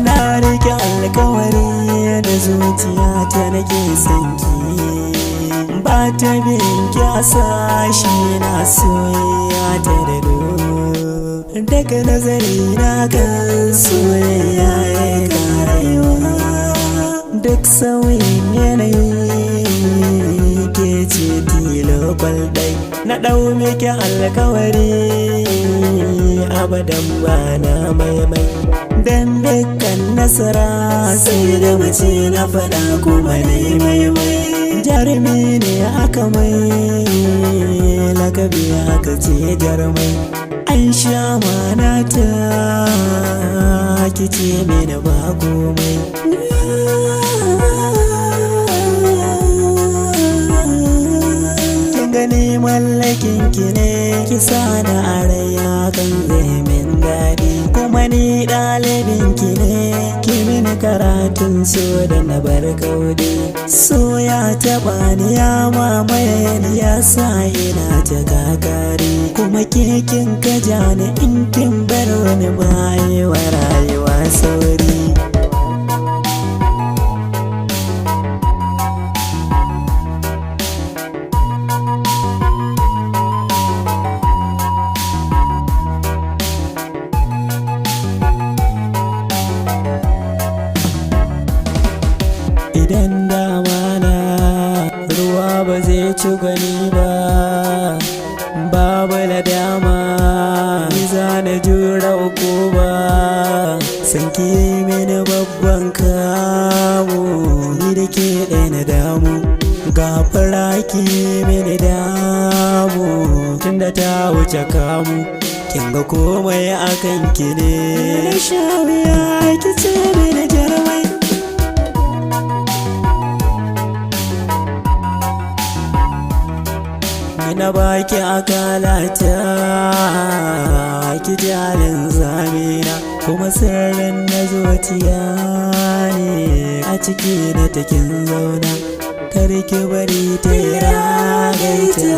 Na rike alkawari da zuciya ta nake sanki, ba ta bin kyasa shi na soyayya ta dado. Daga nazari na kan soyayya ya karewa, duk sauyin yanayi ke ce tilo kwaldai. Na ɗau miki alkawari abadan ba na maimai, dan dukkan nasara sai da mace na faɗa kuma na maimai. Jarumi ne aka mai lakabi aka ce jarumai, an sha manata kice mini ba komai. Gani mallakin ki ne, kisa na araya kan zai min daɗi, kuma ni ɗalibin ki ne, ki mini karatun so da na bar kaudi. So ya taɓa ni ya mamaye ni ya sa ina ta kakari, kuma kekin ka ja ni in kin bar wani bayewa rayuwa sauri. Idan dama na ruwa ba zai ci gwani ba, babu ladama ni za na jura uku ba. Sanki mini babban kamu, ni da ke ɗaya na damu, gafara ki mini damu tunda ta wuce kamu. Kin ga komai akan ki ne, na sha wuya ki ce mini jarumai. Na baki akalata ki jalin zamina, kuma sirrin na zuciya ne a ciki na takin zauna. Kar ki bari ta ragaita